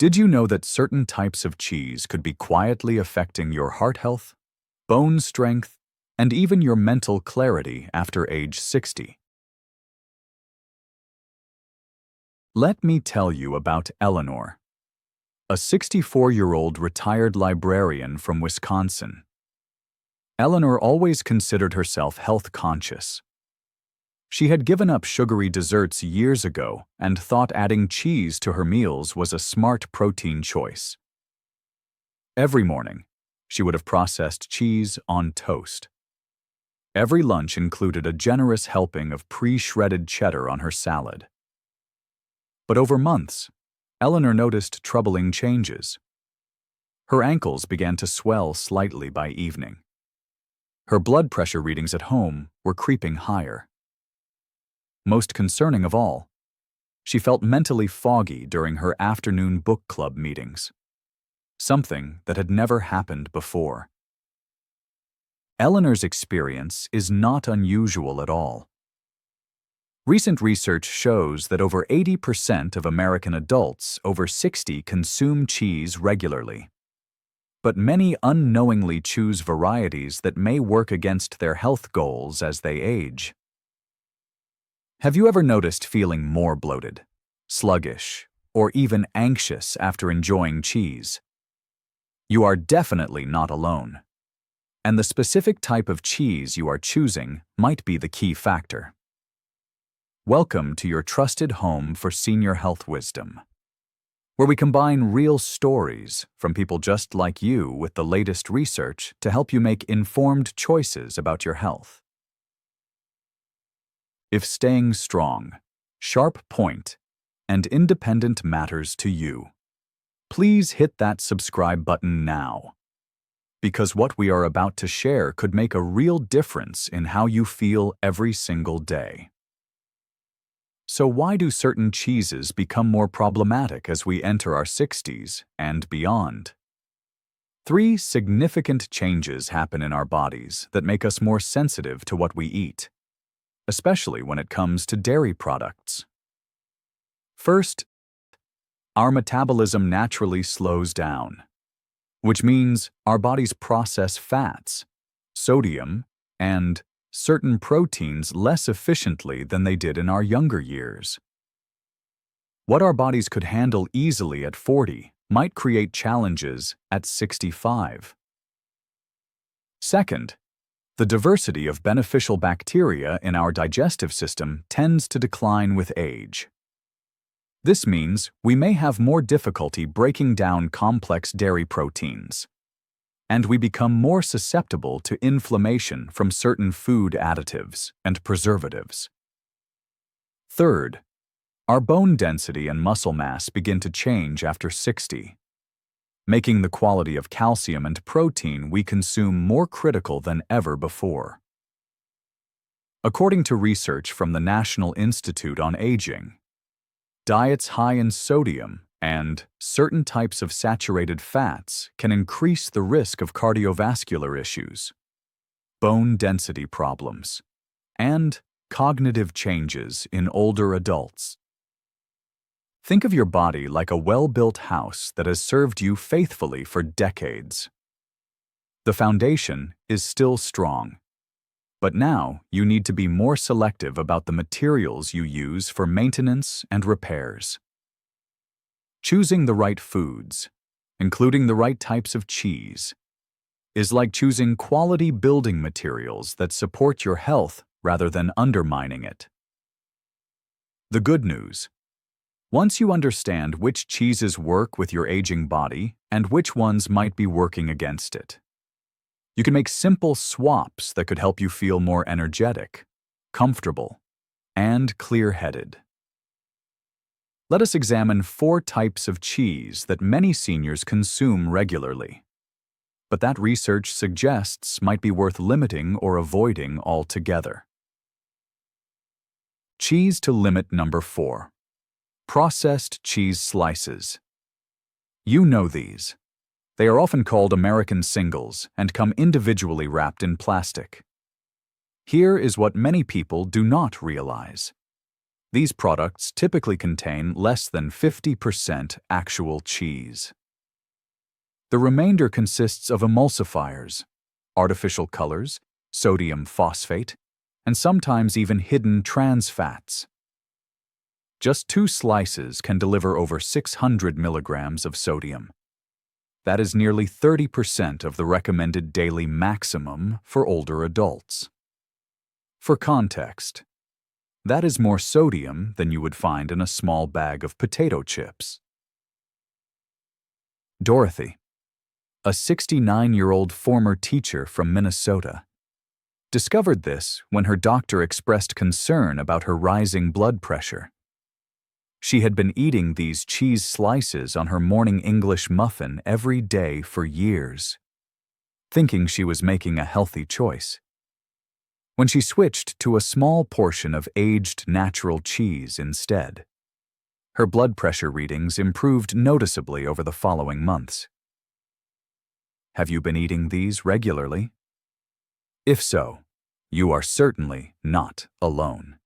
Did you know that certain types of cheese could be quietly affecting your heart health, bone strength, and even your mental clarity after age 60? Let me tell you about Eleanor, a 64-year-old retired librarian from Wisconsin. Eleanor always considered herself health-conscious. She had given up sugary desserts years ago and thought adding cheese to her meals was a smart protein choice. Every morning, she would have processed cheese on toast. Every lunch included a generous helping of pre-shredded cheddar on her salad. But over months, Eleanor noticed troubling changes. Her ankles began to swell slightly by evening. Her blood pressure readings at home were creeping higher. Most concerning of all, she felt mentally foggy during her afternoon book club meetings, something that had never happened before. Eleanor's experience is not unusual at all. Recent research shows that over 80% of American adults over 60 consume cheese regularly. But many unknowingly choose varieties that may work against their health goals as they age. Have you ever noticed feeling more bloated, sluggish, or even anxious after enjoying cheese? You are definitely not alone. And the specific type of cheese you are choosing might be the key factor. Welcome to your trusted home for senior health wisdom, where we combine real stories from people just like you with the latest research to help you make informed choices about your health. If staying strong, sharp point, and independent matters to you, please hit that subscribe button now, because what we are about to share could make a real difference in how you feel every single day. So why do certain cheeses become more problematic as we enter our 60s and beyond? 3 significant changes happen in our bodies that make us more sensitive to what we eat, especially when it comes to dairy products. First, our metabolism naturally slows down, which means our bodies process fats, sodium, and certain proteins less efficiently than they did in our younger years. What our bodies could handle easily at 40 might create challenges at 65. Second, the diversity of beneficial bacteria in our digestive system tends to decline with age. This means we may have more difficulty breaking down complex dairy proteins, and we become more susceptible to inflammation from certain food additives and preservatives. Third, our bone density and muscle mass begin to change after 60, making the quality of calcium and protein we consume more critical than ever before. According to research from the National Institute on Aging, diets high in sodium and certain types of saturated fats can increase the risk of cardiovascular issues, bone density problems, and cognitive changes in older adults. Think of your body like a well-built house that has served you faithfully for decades. The foundation is still strong, but now you need to be more selective about the materials you use for maintenance and repairs. Choosing the right foods, including the right types of cheese, is like choosing quality building materials that support your health rather than undermining it. The good news: once you understand which cheeses work with your aging body and which ones might be working against it, you can make simple swaps that could help you feel more energetic, comfortable, and clear-headed. Let us examine 4 types of cheese that many seniors consume regularly, but that research suggests might be worth limiting or avoiding altogether. Cheese to limit number 4. Processed cheese slices. You know these. They are often called American singles and come individually wrapped in plastic. Here is what many people do not realize. These products typically contain less than 50% actual cheese. The remainder consists of emulsifiers, artificial colors, sodium phosphate, and sometimes even hidden trans fats. Just 2 slices can deliver over 600 milligrams of sodium. That is nearly 30% of the recommended daily maximum for older adults. For context, that is more sodium than you would find in a small bag of potato chips. Dorothy, a 69-year-old former teacher from Minnesota, discovered this when her doctor expressed concern about her rising blood pressure. She had been eating these cheese slices on her morning English muffin every day for years, thinking she was making a healthy choice. When she switched to a small portion of aged natural cheese instead, her blood pressure readings improved noticeably over the following months. Have you been eating these regularly? If so, you are certainly not alone.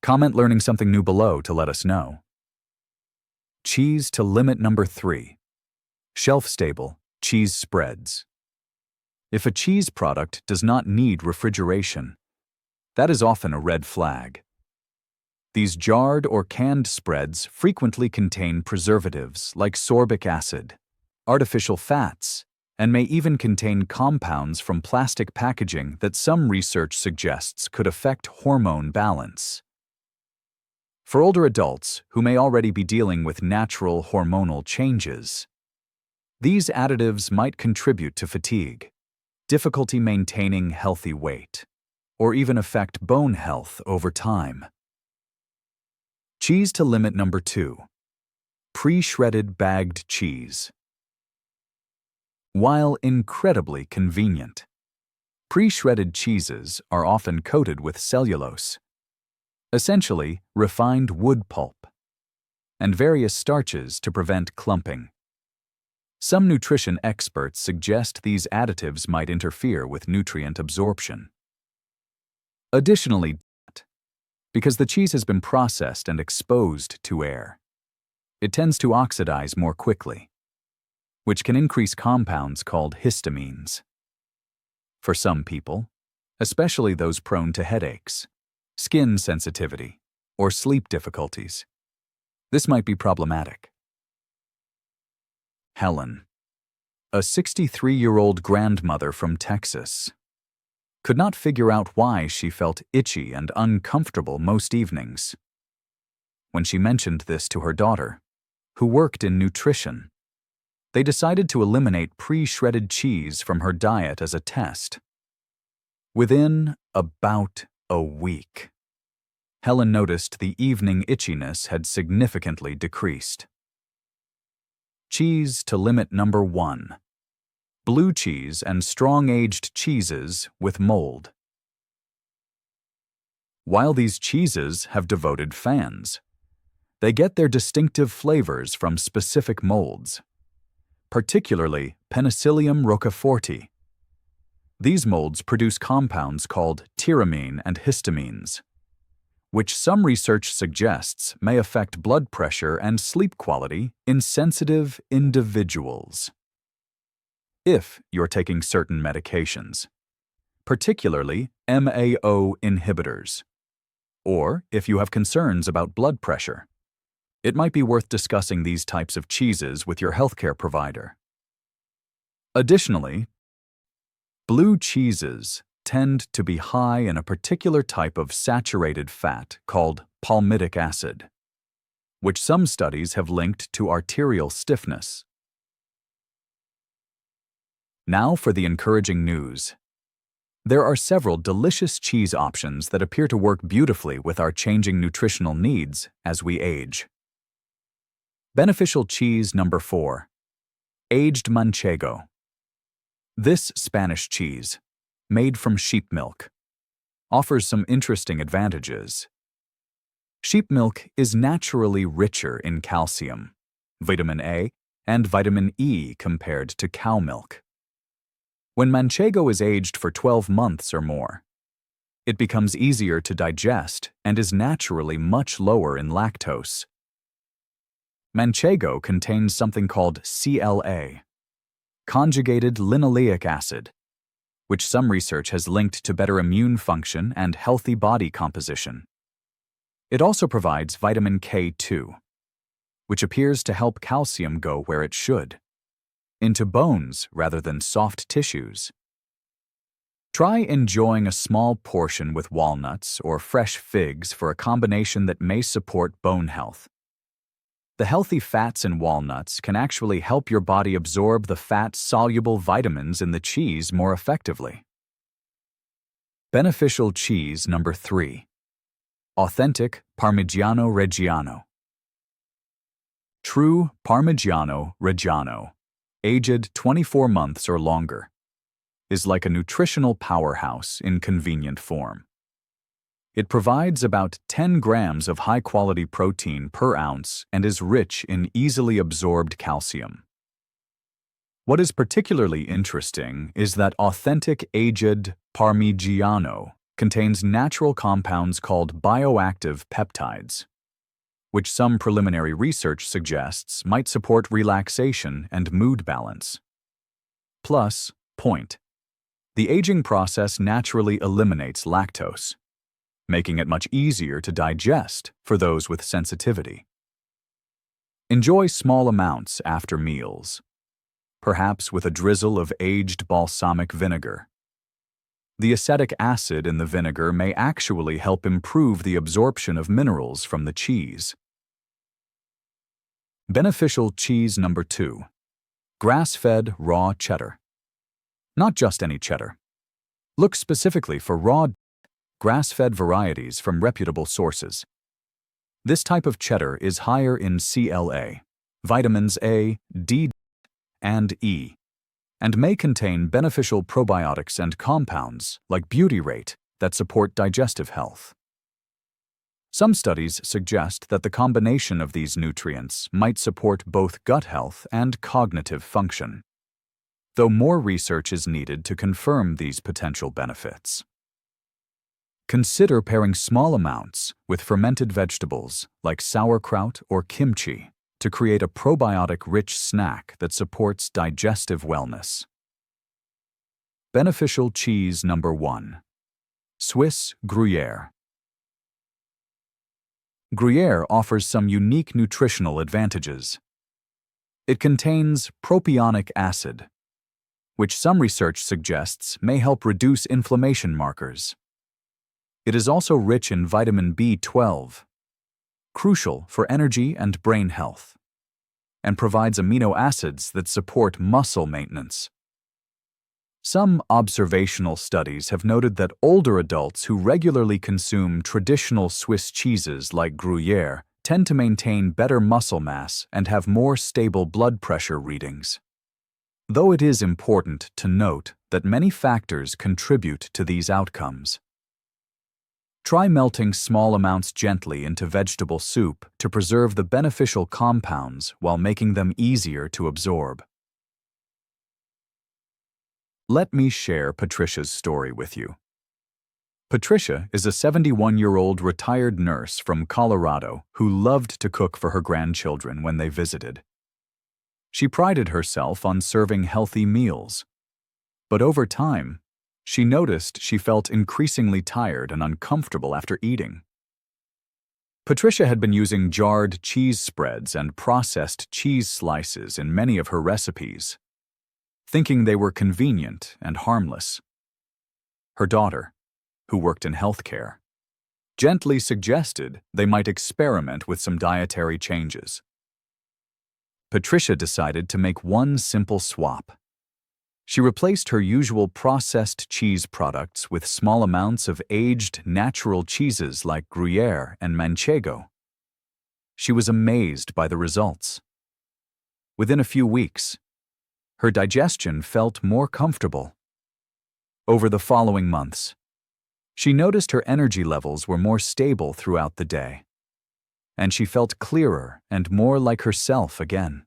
Comment learning something new below to let us know. Cheese to limit number 3. Shelf-stable cheese spreads. If a cheese product does not need refrigeration, that is often a red flag. These jarred or canned spreads frequently contain preservatives like sorbic acid, artificial fats, and may even contain compounds from plastic packaging that some research suggests could affect hormone balance. For older adults who may already be dealing with natural hormonal changes, these additives might contribute to fatigue, difficulty maintaining healthy weight, or even affect bone health over time. Cheese to limit number 2. Pre-shredded bagged cheese. While incredibly convenient, pre-shredded cheeses are often coated with cellulose, essentially refined wood pulp, and various starches to prevent clumping. Some nutrition experts suggest these additives might interfere with nutrient absorption. Additionally, because the cheese has been processed and exposed to air, it tends to oxidize more quickly, which can increase compounds called histamines. For some people, especially those prone to headaches, skin sensitivity, or sleep difficulties, this might be problematic. Helen, a 63-year-old grandmother from Texas, could not figure out why she felt itchy and uncomfortable most evenings. When she mentioned this to her daughter, who worked in nutrition, they decided to eliminate pre-shredded cheese from her diet as a test. Within about a week, Helen noticed the evening itchiness had significantly decreased. Cheese to limit number 1. Blue cheese and strong-aged cheeses with mold. While these cheeses have devoted fans, they get their distinctive flavors from specific molds, particularly Penicillium roqueforti. These molds produce compounds called tyramine and histamines, which some research suggests may affect blood pressure and sleep quality in sensitive individuals. If you're taking certain medications, particularly MAO inhibitors, or if you have concerns about blood pressure, it might be worth discussing these types of cheeses with your healthcare provider. Additionally, blue cheeses tend to be high in a particular type of saturated fat called palmitic acid, which some studies have linked to arterial stiffness. Now for the encouraging news. There are several delicious cheese options that appear to work beautifully with our changing nutritional needs as we age. Beneficial cheese number 4. Aged manchego. This Spanish cheese, made from sheep milk, offers some interesting advantages. Sheep milk is naturally richer in calcium, vitamin A, and vitamin E compared to cow milk. When manchego is aged for 12 months or more, It becomes easier to digest and is naturally much lower in lactose. Manchego contains something called CLA, conjugated linoleic acid, which some research has linked to better immune function and healthy body composition. It also provides vitamin K2, which appears to help calcium go where it should, into bones rather than soft tissues. Try enjoying a small portion with walnuts or fresh figs for a combination that may support bone health. The healthy fats in walnuts can actually help your body absorb the fat-soluble vitamins in the cheese more effectively. Beneficial cheese number 3. Authentic Parmigiano Reggiano. True Parmigiano Reggiano, aged 24 months or longer, is like a nutritional powerhouse in convenient form. It provides about 10 grams of high-quality protein per ounce and is rich in easily absorbed calcium. What is particularly interesting is that authentic aged Parmigiano contains natural compounds called bioactive peptides, which some preliminary research suggests might support relaxation and mood balance. Plus, the aging process naturally eliminates lactose, making it much easier to digest for those with sensitivity. Enjoy small amounts after meals, perhaps with a drizzle of aged balsamic vinegar. The acetic acid in the vinegar may actually help improve the absorption of minerals from the cheese. Beneficial cheese number 2. Grass-fed raw cheddar. Not just any cheddar. Look specifically for raw, grass-fed varieties from reputable sources. This type of cheddar is higher in CLA, vitamins A, D, and E, and may contain beneficial probiotics and compounds like butyrate that support digestive health. Some studies suggest that the combination of these nutrients might support both gut health and cognitive function, though more research is needed to confirm these potential benefits. Consider pairing small amounts with fermented vegetables like sauerkraut or kimchi to create a probiotic-rich snack that supports digestive wellness. Beneficial cheese number 1. Swiss Gruyere. Gruyere offers some unique nutritional advantages. It contains propionic acid, which some research suggests may help reduce inflammation markers. It is also rich in vitamin B12, crucial for energy and brain health, and provides amino acids that support muscle maintenance. Some observational studies have noted that older adults who regularly consume traditional Swiss cheeses like Gruyere tend to maintain better muscle mass and have more stable blood pressure readings. Though it is important to note that many factors contribute to these outcomes. Try melting small amounts gently into vegetable soup to preserve the beneficial compounds while making them easier to absorb. Let me share Patricia's story with you. Patricia is a 71-year-old retired nurse from Colorado who loved to cook for her grandchildren when they visited. She prided herself on serving healthy meals, but over time, she noticed she felt increasingly tired and uncomfortable after eating. Patricia had been using jarred cheese spreads and processed cheese slices in many of her recipes, thinking they were convenient and harmless. Her daughter, who worked in healthcare, gently suggested they might experiment with some dietary changes. Patricia decided to make one simple swap. She replaced her usual processed cheese products with small amounts of aged natural cheeses like Gruyere and Manchego. She was amazed by the results. Within a few weeks, her digestion felt more comfortable. Over the following months, she noticed her energy levels were more stable throughout the day, and she felt clearer and more like herself again.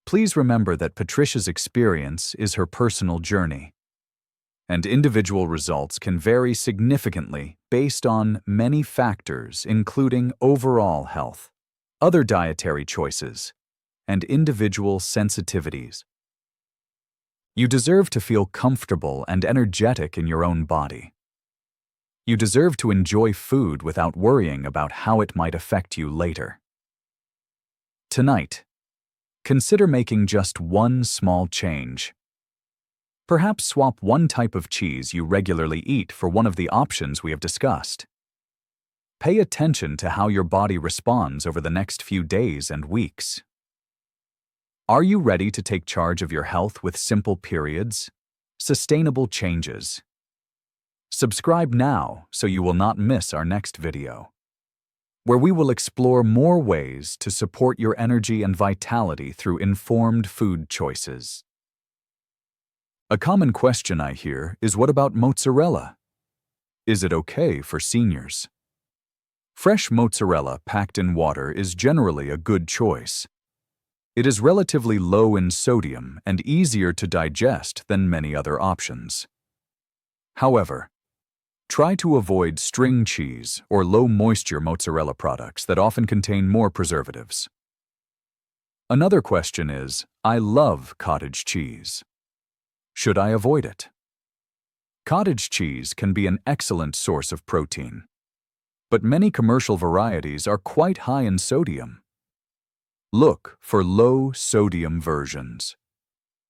Please remember that Patricia's experience is her personal journey. and individual results can vary significantly based on many factors, including overall health, other dietary choices, and individual sensitivities. You deserve to feel comfortable and energetic in your own body. You deserve to enjoy food without worrying about how it might affect you later. Tonight, consider making just one small change. Perhaps swap one type of cheese you regularly eat for one of the options we have discussed. Pay attention to how your body responds over the next few days and weeks. Are you ready to take charge of your health with simple periods, sustainable changes? Subscribe now so you will not miss our next video, where we will explore more ways to support your energy and vitality through informed food choices. A common question I hear is, what about mozzarella? Is it okay for seniors? Fresh mozzarella packed in water is generally a good choice. It is relatively low in sodium and easier to digest than many other options. However, try to avoid string cheese or low-moisture mozzarella products that often contain more preservatives. Another question is, I love cottage cheese. Should I avoid it? Cottage cheese can be an excellent source of protein, but many commercial varieties are quite high in sodium. Look for low-sodium versions,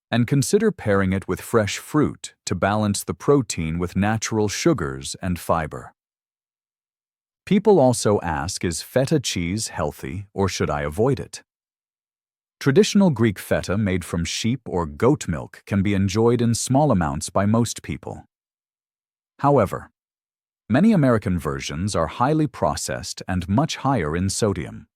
and consider pairing it with fresh fruit to balance the protein with natural sugars and fiber. People also ask, is feta cheese healthy or should I avoid it? Traditional Greek feta made from sheep or goat milk can be enjoyed in small amounts by most people. However, many American versions are highly processed and much higher in sodium.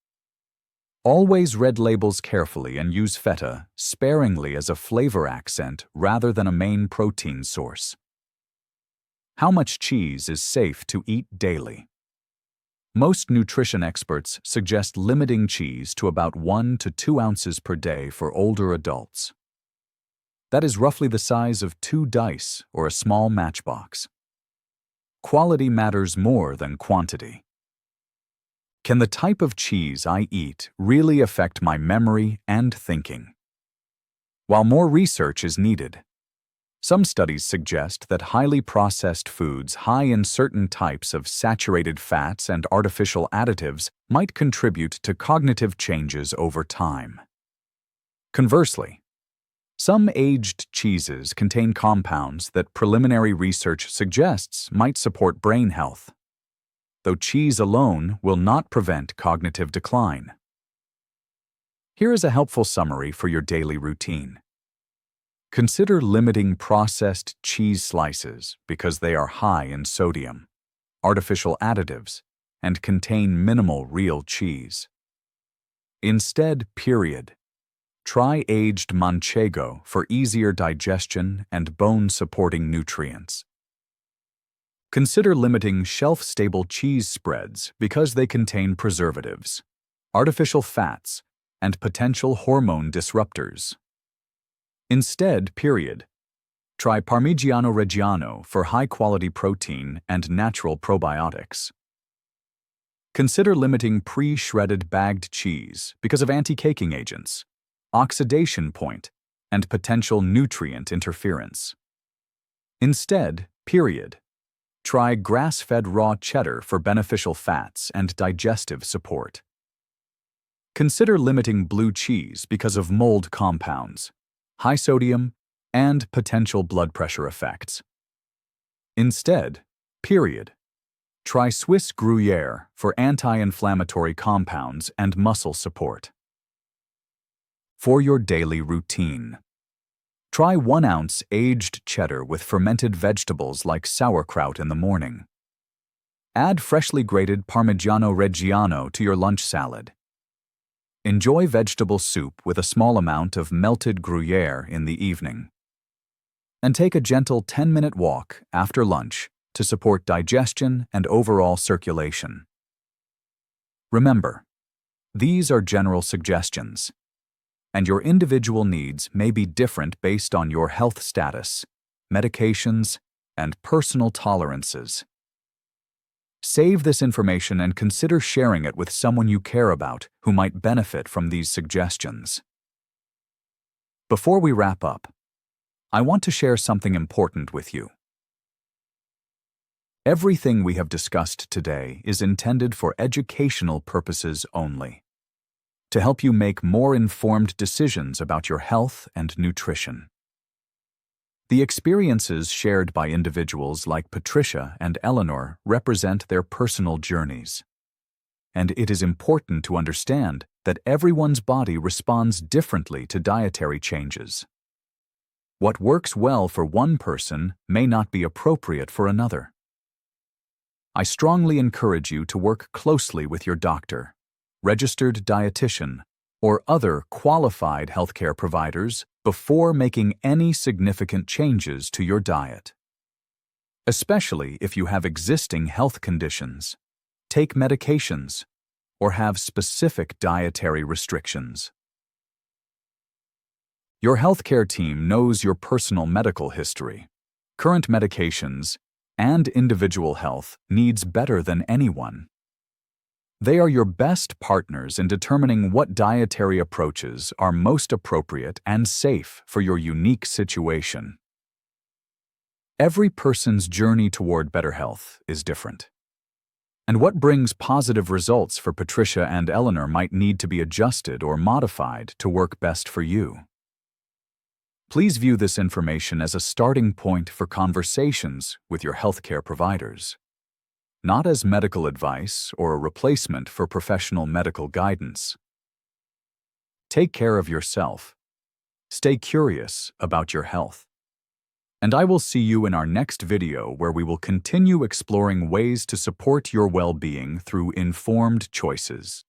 Always read labels carefully and use feta sparingly as a flavor accent rather than a main protein source. How much cheese is safe to eat daily? Most nutrition experts suggest limiting cheese to about 1 to 2 ounces per day for older adults. That is roughly the size of 2 dice or a small matchbox. Quality matters more than quantity. Can the type of cheese I eat really affect my memory and thinking? While more research is needed, some studies suggest that highly processed foods high in certain types of saturated fats and artificial additives might contribute to cognitive changes over time. Conversely, some aged cheeses contain compounds that preliminary research suggests might support brain health, though cheese alone will not prevent cognitive decline. Here is a helpful summary for your daily routine. Consider limiting processed cheese slices because they are high in sodium, artificial additives, and contain minimal real cheese. Instead, try aged manchego for easier digestion and bone-supporting nutrients. Consider limiting shelf-stable cheese spreads because they contain preservatives, artificial fats, and potential hormone disruptors. Instead, try Parmigiano Reggiano for high-quality protein and natural probiotics. Consider limiting pre-shredded bagged cheese because of anti-caking agents, oxidation point, and potential nutrient interference. Instead, try grass-fed raw cheddar for beneficial fats and digestive support. Consider limiting blue cheese because of mold compounds, high sodium, and potential blood pressure effects. Instead, try Swiss Gruyere for anti-inflammatory compounds and muscle support. For your daily routine, try 1 ounce aged cheddar with fermented vegetables like sauerkraut in the morning. Add freshly grated Parmigiano Reggiano to your lunch salad. Enjoy vegetable soup with a small amount of melted Gruyere in the evening. And take a gentle 10-minute walk after lunch to support digestion and overall circulation. Remember, these are general suggestions, and your individual needs may be different based on your health status, medications, and personal tolerances. Save this information and consider sharing it with someone you care about who might benefit from these suggestions. Before we wrap up, I want to share something important with you. Everything we have discussed today is intended for educational purposes only, to help you make more informed decisions about your health and nutrition. The experiences shared by individuals like Patricia and Eleanor represent their personal journeys. And it is important to understand that everyone's body responds differently to dietary changes. What works well for one person may not be appropriate for another. I strongly encourage you to work closely with your doctor, registered dietitian, or other qualified healthcare providers before making any significant changes to your diet. Especially if you have existing health conditions, take medications, or have specific dietary restrictions. Your healthcare team knows your personal medical history, current medications, and individual health needs better than anyone. They are your best partners in determining what dietary approaches are most appropriate and safe for your unique situation. Every person's journey toward better health is different. And what brings positive results for Patricia and Eleanor might need to be adjusted or modified to work best for you. Please view this information as a starting point for conversations with your healthcare providers, not as medical advice or a replacement for professional medical guidance. Take care of yourself. Stay curious about your health. And I will see you in our next video where we will continue exploring ways to support your well-being through informed choices.